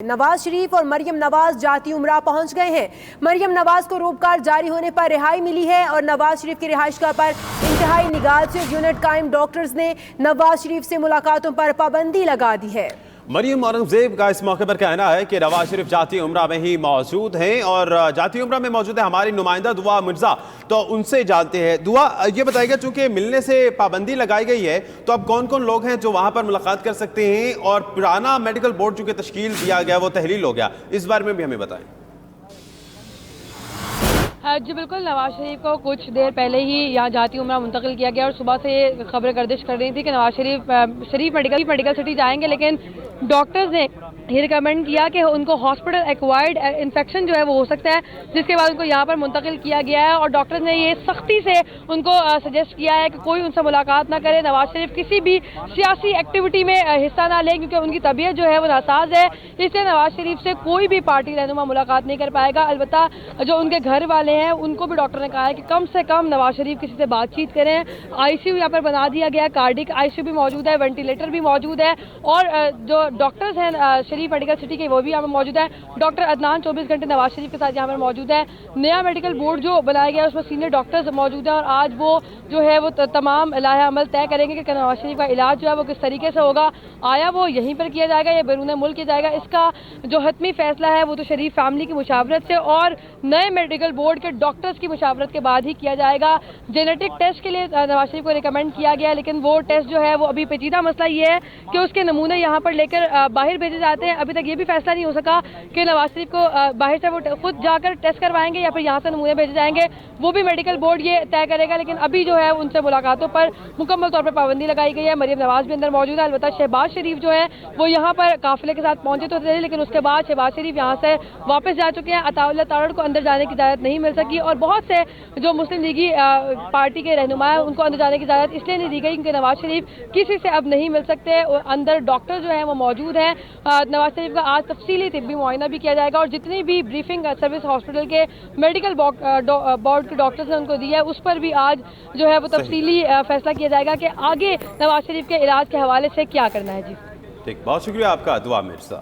نواز شریف اور مریم نواز جاتی عمرہ پہنچ گئے ہیں۔ مریم نواز کو روبکار جاری ہونے پر رہائی ملی ہے اور نواز شریف کی رہائش گاہ پر انتہائی نگہداشت یونٹ قائم ڈاکٹرز نے نواز شریف سے ملاقاتوں پر پابندی لگا دی ہے۔ مریم اورنگزیب کا اس موقع پر کہنا ہے کہ نواز شریف جاتی عمرہ میں ہی موجود ہیں اور جاتی عمرہ میں موجود ہے ہماری نمائندہ دعا مرزا، تو ان سے جانتے ہیں۔ دعا یہ بتائیے گا، چونکہ ملنے سے پابندی لگائی گئی ہے تو اب کون کون لوگ ہیں جو وہاں پر ملاقات کر سکتے ہیں، اور پرانا میڈیکل بورڈ چونکہ تشکیل دیا گیا وہ تحلیل ہو گیا، اس بارے میں بھی ہمیں بتائیں۔ جی بالکل، نواز شریف کو کچھ دیر پہلے ہی یہاں جاتی عمرہ منتقل کیا گیا اور صبح سے یہ خبریں گردش کر رہی تھی کہ نواز شریف میڈیکل سٹی جائیں گے، لیکن ڈاکٹرز نے یہ ریکمینڈ کیا کہ ان کو ہاسپٹل ایکوائرڈ انفیکشن جو ہے وہ ہو سکتا ہے، جس کے بعد ان کو یہاں پر منتقل کیا گیا ہے، اور ڈاکٹرز نے یہ سختی سے ان کو سجیسٹ کیا ہے کہ کوئی ان سے ملاقات نہ کرے، نواز شریف کسی بھی سیاسی ایکٹیویٹی میں حصہ نہ لیں، کیونکہ ان کی طبیعت جو ہے وہ ناساز ہے، اس لیے نواز شریف سے کوئی بھی پارٹی رہنما ملاقات نہیں کر پائے گا۔ البتہ جو ان کے گھر والے ہیں ان کو بھی ڈاکٹر نے کہا ہے کہ کم سے کم نواز شریف کسی سے بات چیت کریں۔ آئی سی یو یہاں پر بنا دیا گیا، کارڈک آئی سی یو بھی موجود ہے، وینٹیلیٹر بھی موجود ہے، اور جو ڈاکٹرز ہیں شریف میڈیکل سٹی کے وہ بھی یہاں پر موجود ہے۔ ڈاکٹر عدنان 24 گھنٹے نواز شریف کے ساتھ یہاں پر موجود ہے۔ نیا میڈیکل بورڈ جو بنایا گیا ہے اس میں سینئر ڈاکٹرز موجود ہیں، اور آج وہ جو ہے وہ تمام لائحہ عمل طے کریں گے کہ نواز شریف کا علاج جو ہے وہ کس طریقے سے ہوگا، آیا وہ یہیں پر کیا جائے گا یا بیرون ملک کیا جائے گا۔ اس کا جو حتمی فیصلہ ہے وہ تو شریف فیملی کی مشاورت سے اور نئے میڈیکل بورڈ کے ڈاکٹرز کی مشاورت کے بعد ہی کیا جائے گا۔ جینیٹک ٹیسٹ کے لیے نواز شریف کو ریکمینڈ کیا گیا ہے، لیکن وہ ٹیسٹ جو ہے وہ ابھی پیچیدہ مسئلہ یہ ہے کہ اس کے نمونے یہاں پر لے کر باہر بھیجے جاتے ہیں۔ ابھی تک یہ بھی فیصلہ نہیں ہو سکا کہ نواز شریف کو باہر سے وہ خود جا کر ٹیسٹ کروائیں گے یا پھر یہاں سے نمونے بھیجے جائیں گے، وہ بھی میڈیکل بورڈ یہ طے کرے گا۔ لیکن ابھی جو ہے ان سے ملاقاتوں پر مکمل طور پر پابندی لگائی گئی ہے۔ مریم نواز بھی اندر موجود ہے، البتہ شہباز شریف جو ہے وہ یہاں پر قافلے کے ساتھ پہنچے تو تھے، لیکن اس کے بعد شہباز شریف یہاں سے واپس جا چکے ہیں۔ عطاء اللہ تارڑ کو اندر جانے کی اجازت نہیں مل سکی، اور بہت سے جو مسلم لیگی پارٹی کے رہنما ہیں ان کو اندر جانے کی اجازت اس لیے نہیں دی گئی کیونکہ نواز شریف کسی سے اب نہیں مل سکتے، اور اندر ڈاکٹر جو ہیں وہ موجود ہیں۔ نواز شریف کا آج تفصیلی طبی معائنہ بھی کیا جائے گا، اور جتنی بھی بریفنگ سروس ہاسپٹل کے میڈیکل بورڈ کے ڈاکٹرز نے ان کو دی ہے اس پر بھی آج جو ہے وہ تفصیلی فیصلہ کیا جائے گا کہ آگے نواز شریف کے علاج کے حوالے سے کیا کرنا ہے۔ جی ٹھیک، بہت شکریہ آپ کا دعا مرزا۔